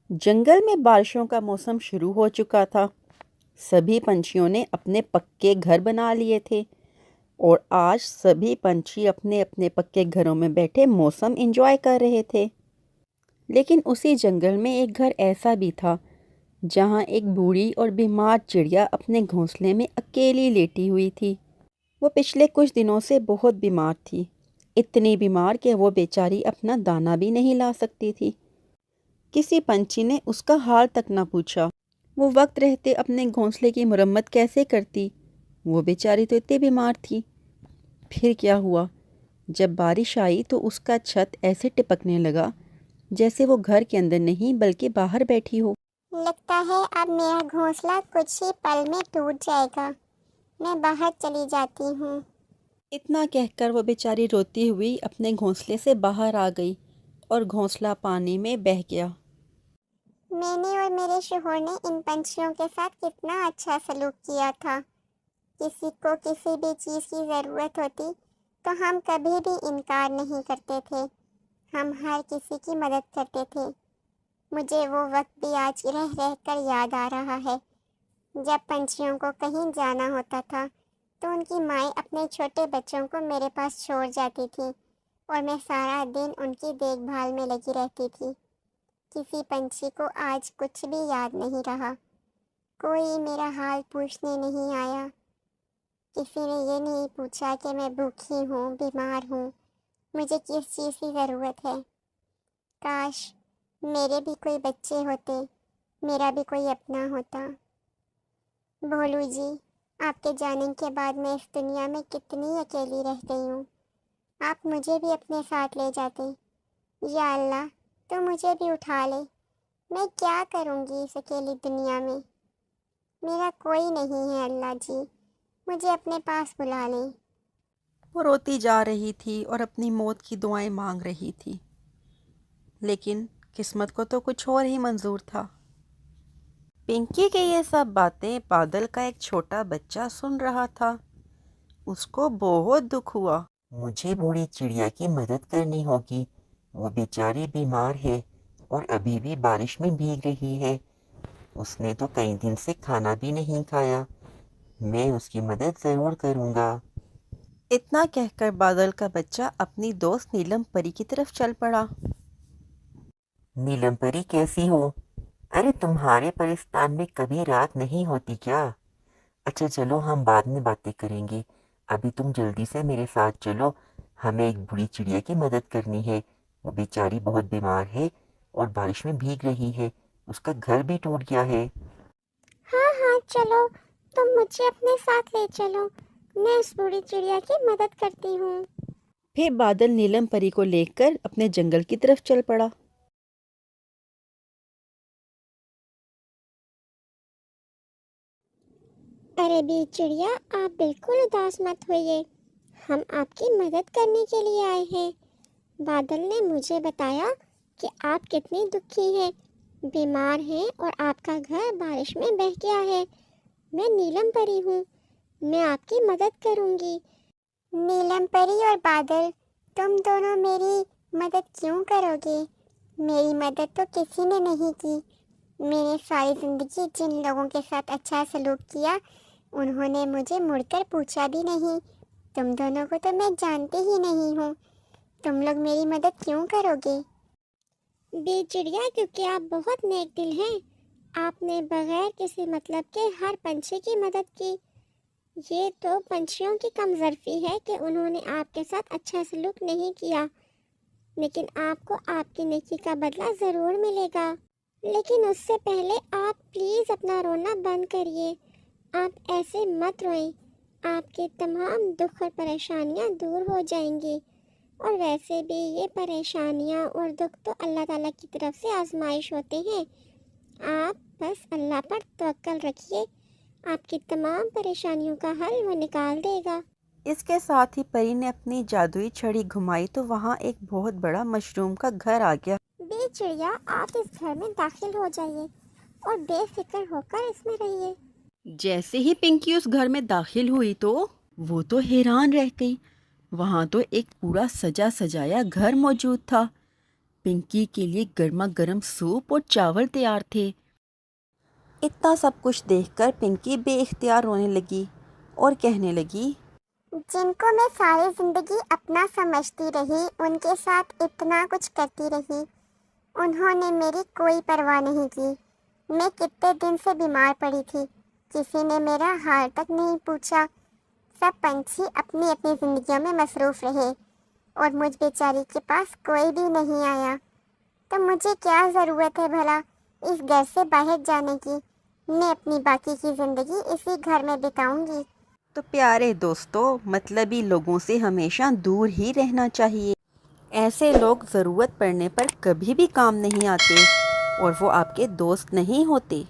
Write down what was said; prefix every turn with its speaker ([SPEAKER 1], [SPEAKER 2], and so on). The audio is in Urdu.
[SPEAKER 1] جنگل میں بارشوں کا موسم شروع ہو چکا تھا۔ سبھی پنچھیوں نے اپنے پکے گھر بنا لیے تھے اور آج سبھی پنچھی اپنے اپنے پکے گھروں میں بیٹھے موسم انجوائے کر رہے تھے۔ لیکن اسی جنگل میں ایک گھر ایسا بھی تھا جہاں ایک بوڑھی اور بیمار چڑیا اپنے گھونسلے میں اکیلی لیٹی ہوئی تھی۔ وہ پچھلے کچھ دنوں سے بہت بیمار تھی، اتنی بیمار کہ وہ بیچاری اپنا دانہ بھی نہیں لا سکتی تھی۔ کسی پنچھی نے اس کا حال تک نہ پوچھا۔ وہ وقت رہتے اپنے گھونسلے کی مرمت کیسے کرتی؟ وہ بیچاری تو اتنی بیمار تھی۔ پھر کیا ہوا؟ جب بارش آئی تو اس کا چھت ایسے ٹپکنے لگا جیسے وہ گھر کے اندر نہیں بلکہ باہر بیٹھی ہو۔
[SPEAKER 2] لگتا ہے اب میرا گھونسلہ کچھ ہی پل میں ٹوٹ جائے گا، میں باہر چلی جاتی ہوں۔
[SPEAKER 1] اتنا کہہ کر وہ بیچاری روتی ہوئی اپنے گھونسلے سے باہر آ گئی اور گھونسلہ پانی میں بہہ گیا۔
[SPEAKER 2] میں نے اور میرے شوہر نے ان پنچھیوں کے ساتھ کتنا اچھا سلوک کیا تھا۔ کسی کو کسی بھی چیز کی ضرورت ہوتی تو ہم کبھی بھی انکار نہیں کرتے تھے، ہم ہر کسی کی مدد کرتے تھے۔ مجھے وہ وقت بھی آج رہ رہ کر یاد آ رہا ہے جب پنچھیوں کو کہیں جانا ہوتا تھا تو ان کی مائیں اپنے چھوٹے بچوں کو میرے پاس چھوڑ جاتی تھی اور میں سارا دن ان کی دیکھ بھال میں لگی رہتی تھی۔ کسی پنچھی کو آج کچھ بھی یاد نہیں رہا، کوئی میرا حال پوچھنے نہیں آیا، کسی نے یہ نہیں پوچھا کہ میں بھوکی ہوں، بیمار ہوں، مجھے کس چیز کی ضرورت ہے۔ کاش میرے بھی کوئی بچے ہوتے، میرا بھی کوئی اپنا ہوتا۔ بھولو جی، آپ کے جانے کے بعد میں اس دنیا میں کتنی اکیلی رہ گئی ہوں۔ آپ مجھے بھی اپنے ساتھ لے جاتے۔ یا اللہ تو مجھے بھی اٹھا لے، میں کیا کروں گی اس اکیلی دنیا میں؟ میرا کوئی نہیں ہے اللہ جی، مجھے اپنے پاس بلا لیں۔
[SPEAKER 1] وہ روتی جا رہی تھی اور اپنی موت کی دعائیں مانگ رہی تھی، لیکن قسمت کو تو کچھ اور ہی منظور تھا۔ پنکی کے یہ سب باتیں بادل کا ایک چھوٹا بچہ سن رہا تھا۔ اس کو بہت دکھ ہوا۔
[SPEAKER 3] مجھے بوڑھی چڑیا کی مدد کرنی ہوگی، وہ بیچاری بیمار ہے اور ابھی بھی بارش میں بھیگ رہی ہے۔ اس نے تو کئی دن سے کھانا بھی نہیں کھایا، میں اس کی مدد ضرور کروں گا۔
[SPEAKER 1] اتنا کہہ کر بادل کا بچہ اپنی دوست نیلم پری کی طرف چل پڑا۔
[SPEAKER 3] نیلم پری کیسی ہو؟ ارے تمہارے پرستان میں کبھی رات نہیں ہوتی کیا؟ اچھا چلو ہم بعد میں باتیں کریں گے، ابھی تم جلدی سے میرے ساتھ چلو، ہمیں ایک بڑی چڑیا کی مدد کرنی ہے۔ وہ بیچاری بہت بیمار ہے اور بارش میں بھیگ رہی ہے، اس کا گھر بھی ٹوٹ گیا ہے۔
[SPEAKER 2] ہاں ہاں چلو، تم مجھے اپنے ساتھ لے چلو، میں اس بوڑھی چڑیا کی مدد کرتی ہوں۔
[SPEAKER 1] پھر بادل نیلم پری کو لے کر اپنے جنگل کی طرف چل پڑا۔
[SPEAKER 2] ارے بی چڑیا، آپ بالکل اداس مت ہوئیے، ہم آپ کی مدد کرنے کے لیے آئے ہیں۔ بادل نے مجھے بتایا کہ آپ کتنی دکھی ہیں، بیمار ہیں اور آپ کا گھر بارش میں بہہ گیا ہے۔ میں نیلم پری ہوں، میں آپ کی مدد کروں گی۔ نیلم پری اور بادل، تم دونوں میری مدد کیوں کرو گے؟ میری مدد تو کسی نے نہیں کی۔ میں نے ساری زندگی جن لوگوں کے ساتھ اچھا سلوک کیا انہوں نے مجھے مڑ کر پوچھا بھی نہیں۔ تم دونوں کو تو میں جانتی ہی نہیں ہوں، تم لوگ میری مدد کیوں کرو گے؟ بی چڑیا، کیونکہ آپ بہت نیک دل ہیں، آپ نے بغیر کسی مطلب کے ہر پنچھی کی مدد کی۔ یہ تو پنچھیوں کی کم ظرفی ہے کہ انہوں نے آپ کے ساتھ اچھا سلوک نہیں کیا، لیکن آپ کو آپ کی نیکی کا بدلہ ضرور ملے گا۔ لیکن اس سے پہلے آپ پلیز اپنا رونا بند کریے، آپ ایسے مت روئیں، آپ کے تمام دکھ اور پریشانیاں دور ہو جائیں گی، اور ویسے بھی یہ پریشانیاں اور دکھ تو اللہ تعالیٰ کی طرف سے آزمائش ہوتے ہیں۔ آپ بس اللہ پر توکل رکھیے، آپ کی تمام پریشانیوں کا حل وہ نکال دے گا۔
[SPEAKER 1] اس کے ساتھ ہی پری نے اپنی جادوئی چھڑی گھمائی تو وہاں ایک بہت بڑا مشروم کا گھر آ گیا۔
[SPEAKER 2] بے چڑیا، آپ اس گھر میں داخل ہو جائیے اور بے فکر ہو کر اس میں رہیے۔
[SPEAKER 1] جیسے ہی پنکی اس گھر میں داخل ہوئی تو وہ تو حیران رہ گئی۔ وہاں تو ایک پورا سجا سجایا گھر موجود تھا، پنکی کے لیے گرما گرم سوپ اور چاول تیار تھے۔ اتنا سب کچھ دیکھ کر پنکی بے اختیار رونے لگی اور کہنے لگی،
[SPEAKER 2] جن کو میں ساری زندگی اپنا سمجھتی رہی، ان کے ساتھ اتنا کچھ کرتی رہی، انہوں نے میری کوئی پرواہ نہیں کی۔ میں کتنے دن سے بیمار پڑی تھی، کسی نے میرا حال تک نہیں پوچھا۔ سب پنچھی اپنی اپنی زندگیوں میں مصروف رہے اور مجھ بیچاری کے پاس کوئی بھی نہیں آیا۔ تو مجھے کیا ضرورت ہے بھلا اس گھر سے باہر جانے کی؟ میں اپنی باقی کی زندگی اسی گھر میں بتاؤں گی۔
[SPEAKER 1] تو پیارے دوستو، مطلبی لوگوں سے ہمیشہ دور ہی رہنا چاہیے۔ ایسے لوگ ضرورت پڑنے پر کبھی بھی کام نہیں آتے اور وہ آپ کے دوست نہیں ہوتے۔